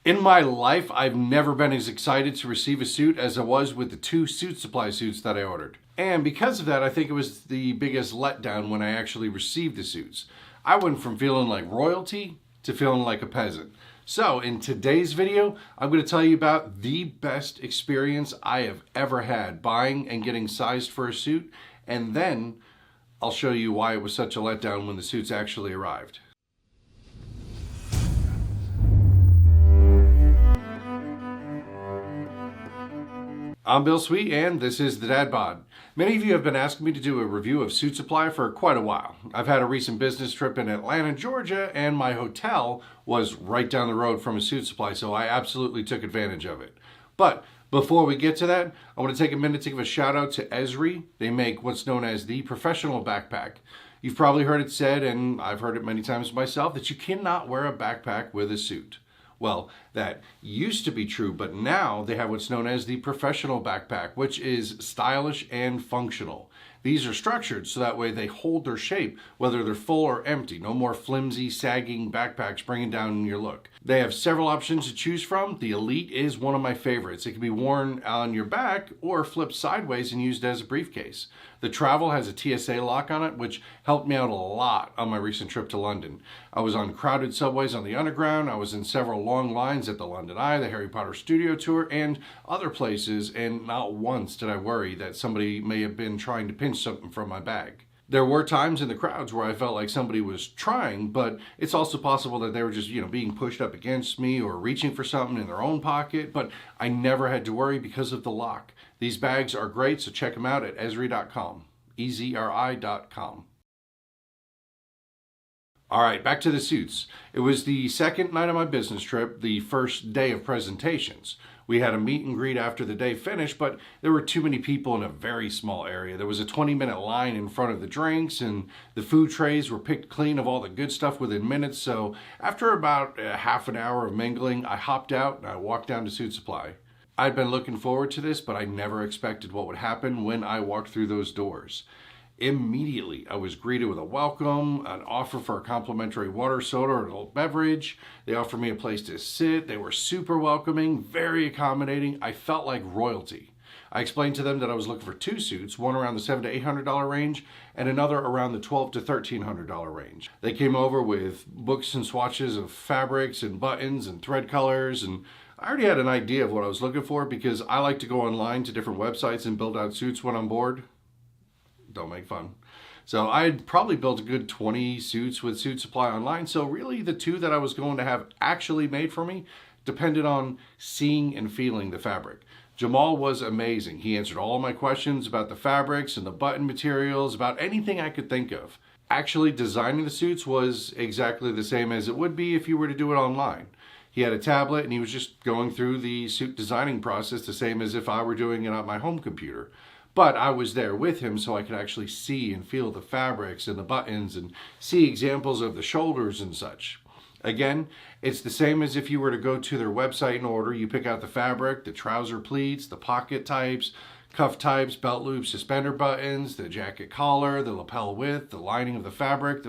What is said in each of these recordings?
In my life, I've never been as excited to receive a suit as I was with the 2 suit supply suits that I ordered. And because of that, I think it was the biggest letdown when I actually received the suits. I went from feeling like royalty to feeling like a peasant. So in today's video, I'm going to tell you about the best experience I have ever had buying and getting sized for a suit, and then I'll show you why it was such a letdown when the suits actually arrived. I'm Bill Sweet, and this is the Dad Bod. Many of you have been asking me to do a review of Suit Supply for quite a while. I've had a recent business trip in Atlanta, Georgia, and my hotel was right down the road from a Suit Supply, so I absolutely took advantage of it. But before we get to that, I want to take a minute to give a shout out to Esri. They make what's known as the professional backpack. You've probably heard it said, and I've heard it many times myself, that you cannot wear a backpack with a suit. Well, that used to be true, but now they have what's known as the professional backpack, which is stylish and functional. These are structured so that way they hold their shape, whether they're full or empty. No more flimsy, sagging backpacks bringing down your look. They have several options to choose from. The Elite is one of my favorites. It can be worn on your back or flipped sideways and used as a briefcase. The Travel has a TSA lock on it, which helped me out a lot on my recent trip to London. I was on crowded subways on the Underground. I was in several long lines at the London Eye, the Harry Potter Studio Tour, and other places, and not once did I worry that somebody may have been trying to pinch something from my bag. There were times in the crowds where I felt like somebody was trying, but it's also possible that they were just, being pushed up against me or reaching for something in their own pocket, but I never had to worry because of the lock. These bags are great, so check them out at Esri.com, EZRI.com. All right, back to the suits. It was the second night of my business trip, the first day of presentations. We had a meet and greet after the day finished, but there were too many people in a very small area. There was a 20-minute line in front of the drinks, and the food trays were picked clean of all the good stuff within minutes. So after about half an hour of mingling, I hopped out and I walked down to Suit Supply. I'd been looking forward to this, but I never expected what would happen when I walked through those doors. Immediately, I was greeted with a welcome, an offer for a complimentary water, soda, or adult beverage. They offered me a place to sit. They were super welcoming, very accommodating. I felt like royalty. I explained to them that I was looking for 2 suits, one around the $700 to $800 range and another around the $1,200 to $1,300 range. They came over with books and swatches of fabrics and buttons and thread colors, and I already had an idea of what I was looking for because I like to go online to different websites and build out suits when I'm bored. Don't make fun. So I had probably built a good 20 suits with Suit Supply online. So really the 2 that I was going to have actually made for me depended on seeing and feeling the fabric. Jamal was amazing. He answered all my questions about the fabrics and the button materials, about anything I could think of. Actually designing the suits was exactly the same as it would be if you were to do it online. He had a tablet and he was just going through the suit designing process the same as if I were doing it on my home computer. But I was there with him so I could actually see and feel the fabrics and the buttons and see examples of the shoulders and such. Again, it's the same as if you were to go to their website and order. You pick out the fabric, the trouser pleats, the pocket types, cuff types, belt loops, suspender buttons, the jacket collar, the lapel width, the lining of the fabric,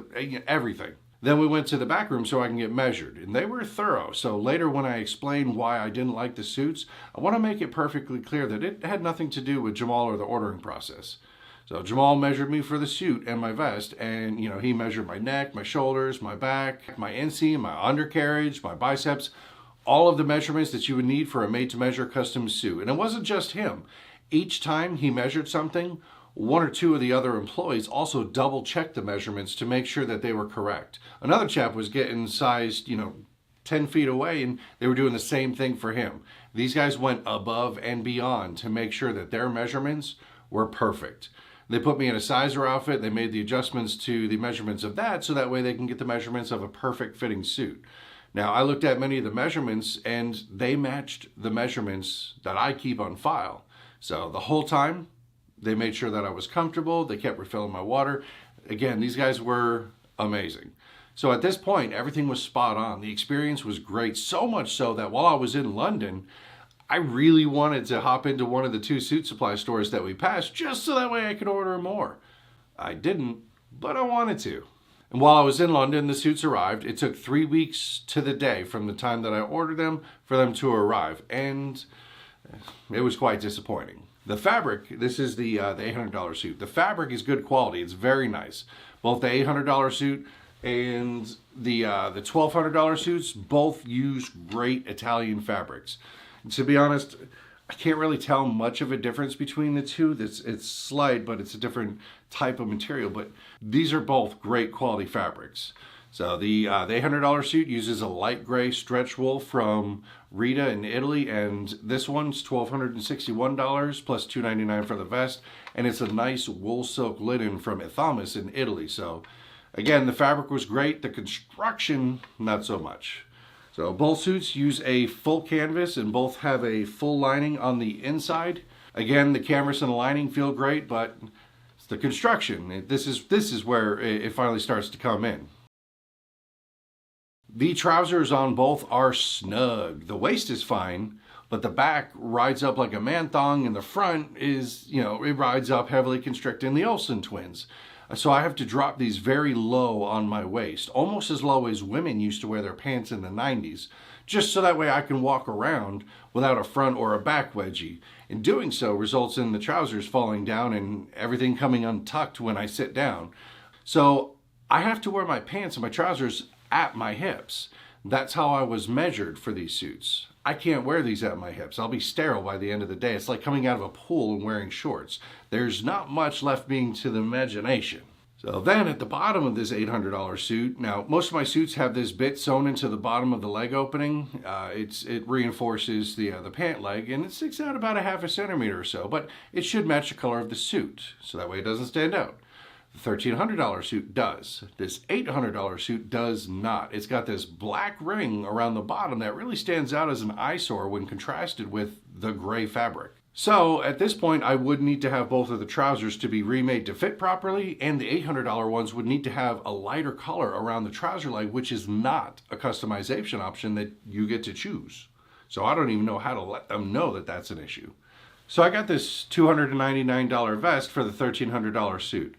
everything. Then we went to the back room so I can get measured, and they were thorough. So later when I explain why I didn't like the suits, I want to make it perfectly clear that it had nothing to do with Jamal or the ordering process. So Jamal measured me for the suit and my vest, and he measured my neck, my shoulders, my back, my inseam, my undercarriage, my biceps, all of the measurements that you would need for a made-to-measure custom suit. And it wasn't just him. Each time he measured something, 1 or 2 of the other employees also double-checked the measurements to make sure that they were correct. Another chap was getting sized, 10 feet away, and they were doing the same thing for him. These guys went above and beyond to make sure that their measurements were perfect. They put me in a sizer outfit. They made the adjustments to the measurements of that so that way they can get the measurements of a perfect fitting suit. Now, I looked at many of the measurements, and they matched the measurements that I keep on file. So the whole time, they made sure that I was comfortable. They kept refilling my water. Again, these guys were amazing. So at this point, everything was spot on. The experience was great, so much so that while I was in London, I really wanted to hop into one of the 2 Suit Supply stores that we passed just so that way I could order more. I didn't, but I wanted to. And while I was in London, the suits arrived. It took 3 weeks to the day from the time that I ordered them for them to arrive, and it was quite disappointing. The fabric, this is the $800 suit. The fabric is good quality. It's very nice. Both the $800 suit and the $1,200 suits both use great Italian fabrics. And to be honest, I can't really tell much of a difference between the two. It's slight, but it's a different type of material. But these are both great quality fabrics. So the $800 suit uses a light gray stretch wool from Rita in Italy, and this one's $1,261 plus $299 for the vest, and it's a nice wool silk linen from Ithamas in Italy. So again, the fabric was great. The construction, not so much. So both suits use a full canvas and both have a full lining on the inside. Again, the canvas and the lining feel great, but it's the construction. This is where it finally starts to come in. The trousers on both are snug. The waist is fine, but the back rides up like a man thong, and the front is, it rides up heavily constricting the Olsen twins. So I have to drop these very low on my waist, almost as low as women used to wear their pants in the 90s, just so that way I can walk around without a front or a back wedgie. In doing so results in the trousers falling down and everything coming untucked when I sit down. So I have to wear my pants and my trousers at my hips. That's how I was measured for these suits. I can't wear these at my hips. I'll be sterile by the end of the day. It's like coming out of a pool and wearing shorts. There's not much left being to the imagination. So then at the bottom of this $800 suit, now most of my suits have this bit sewn into the bottom of the leg opening. It reinforces the pant leg, and it sticks out about a half a centimeter or so, but it should match the color of the suit, so that way it doesn't stand out. The $1,300 suit does. This $800 suit does not. It's got this black ring around the bottom that really stands out as an eyesore when contrasted with the gray fabric. So at this point, I would need to have both of the trousers to be remade to fit properly, and the $800 ones would need to have a lighter color around the trouser leg, which is not a customization option that you get to choose. So I don't even know how to let them know that that's an issue. So I got this $299 vest for the $1,300 suit.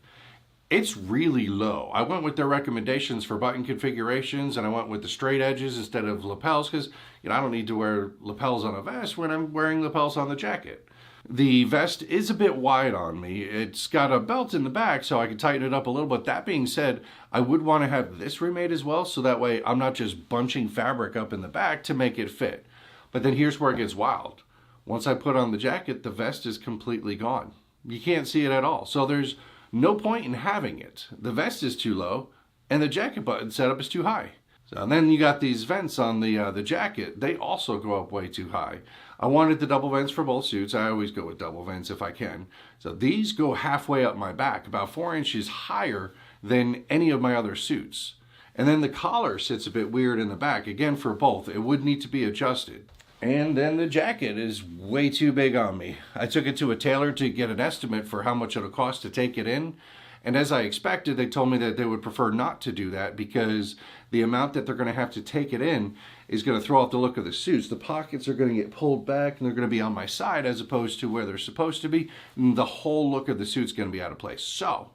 It's really low. I went with their recommendations for button configurations, and I went with the straight edges instead of lapels because I don't need to wear lapels on a vest when I'm wearing lapels on the jacket. The vest is a bit wide on me. It's got a belt in the back so I can tighten it up a little, but that being said, I would want to have this remade as well so that way I'm not just bunching fabric up in the back to make it fit. But then here's where it gets wild. Once I put on the jacket, the vest is completely gone. You can't see it at all. So there's no point in having it. The vest is too low, and the jacket button setup is too high. So and then you got these vents on the jacket. They also go up way too high. I wanted the double vents for both suits. I always go with double vents if I can. So these go halfway up my back, about 4 inches higher than any of my other suits. And then the collar sits a bit weird in the back. Again, for both, it would need to be adjusted. And then the jacket is way too big on me. I took it to a tailor to get an estimate for how much it'll cost to take it in. And as I expected, they told me that they would prefer not to do that because the amount that they're going to have to take it in is going to throw off the look of the suits. The pockets are going to get pulled back and they're going to be on my side as opposed to where they're supposed to be. And the whole look of the suit's going to be out of place. So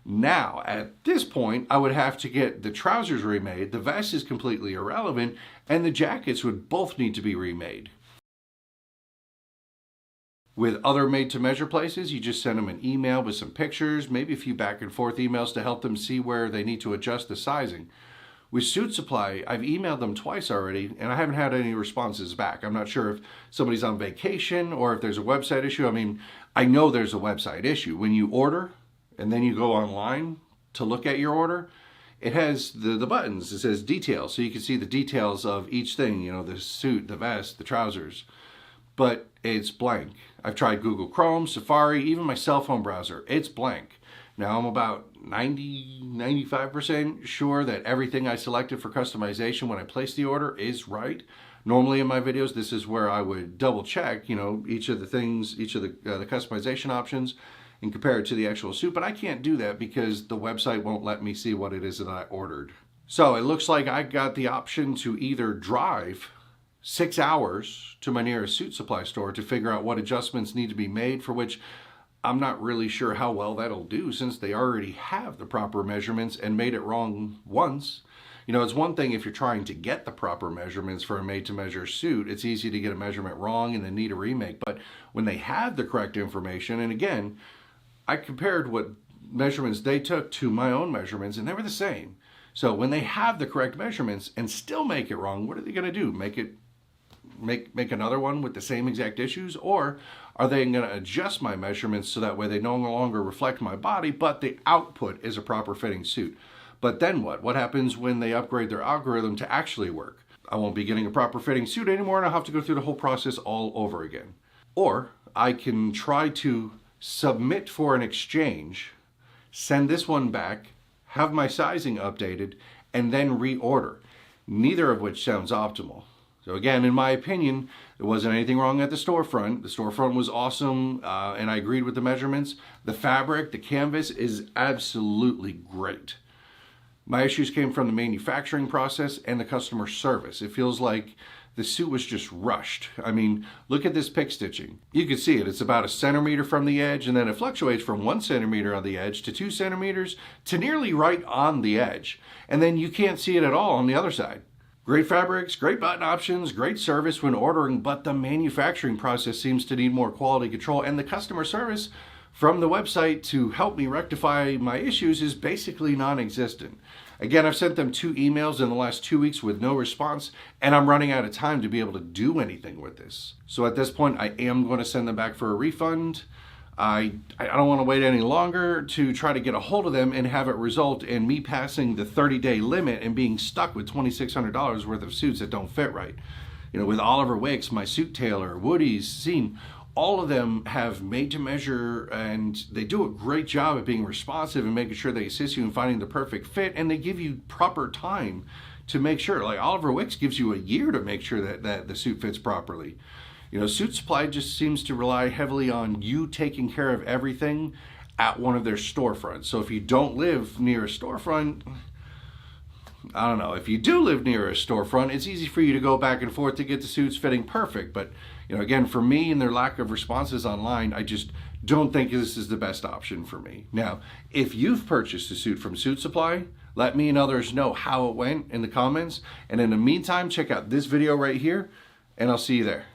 now, at this point, I would have to get the trousers remade, the vest is completely irrelevant, and the jackets would both need to be remade. With other made-to-measure places, you just send them an email with some pictures, maybe a few back-and-forth emails to help them see where they need to adjust the sizing. With Suit Supply, I've emailed them twice already, and I haven't had any responses back. I'm not sure if somebody's on vacation or if there's a website issue. I mean, I know there's a website issue. When you order, and then you go online to look at your order, it has the buttons. It says details, so you can see the details of each thing, the suit, the vest, the trousers, but it's blank. I've tried Google Chrome, Safari, even my cell phone browser, it's blank. Now I'm about 95% sure that everything I selected for customization when I placed the order is right. Normally in my videos, this is where I would double check, each of the things, each of the customization options, and compare it to the actual suit, but I can't do that because the website won't let me see what it is that I ordered. So it looks like I got the option to either drive 6 hours to my nearest Suit Supply store to figure out what adjustments need to be made, for which I'm not really sure how well that'll do since they already have the proper measurements and made it wrong once. You know, it's one thing if you're trying to get the proper measurements for a made-to-measure suit. It's easy to get a measurement wrong and then need a remake. But when they have the correct information, and again, I compared what measurements they took to my own measurements, and they were the same. So when they have the correct measurements and still make it wrong, what are they going to do? Make another one with the same exact issues? Or are they going to adjust my measurements so that way they no longer reflect my body, but the output is a proper fitting suit? But then what? What happens when they upgrade their algorithm to actually work? I won't be getting a proper fitting suit anymore, and I'll have to go through the whole process all over again. Or I can try to submit for an exchange, send this one back, have my sizing updated, and then reorder. Neither of which sounds optimal. So again, in my opinion, there wasn't anything wrong at the storefront. The storefront was awesome, and I agreed with the measurements. The fabric, the canvas is absolutely great. My issues came from the manufacturing process and the customer service. It feels like the suit was just rushed. I mean, look at this pick stitching. You can see it. It's about 1 centimeter from the edge, and then it fluctuates from 1 centimeter on the edge to 2 centimeters to nearly right on the edge. And then you can't see it at all on the other side. Great fabrics, great button options, great service when ordering, but the manufacturing process seems to need more quality control, and the customer service from the website to help me rectify my issues is basically non-existent. Again, I've sent them 2 emails in the last 2 weeks with no response, and I'm running out of time to be able to do anything with this. So at this point, I am going to send them back for a refund. I don't want to wait any longer to try to get a hold of them and have it result in me passing the 30-day limit and being stuck with $2,600 worth of suits that don't fit right. You know, with Oliver Wicks, my suit tailor, Woody's, Scene, all of them have made to measure, and they do a great job at being responsive and making sure they assist you in finding the perfect fit, and they give you proper time to make sure. Like Oliver Wicks gives you a year to make sure that the suit fits properly. You know, Suit Supply just seems to rely heavily on you taking care of everything at one of their storefronts. So if you don't live near a storefront, I don't know. If you do live near a storefront, it's easy for you to go back and forth to get the suits fitting perfect. But, you know, again, for me and their lack of responses online, I just don't think this is the best option for me. Now, if you've purchased a suit from Suit Supply, let me and others know how it went in the comments. And in the meantime, check out this video right here, and I'll see you there.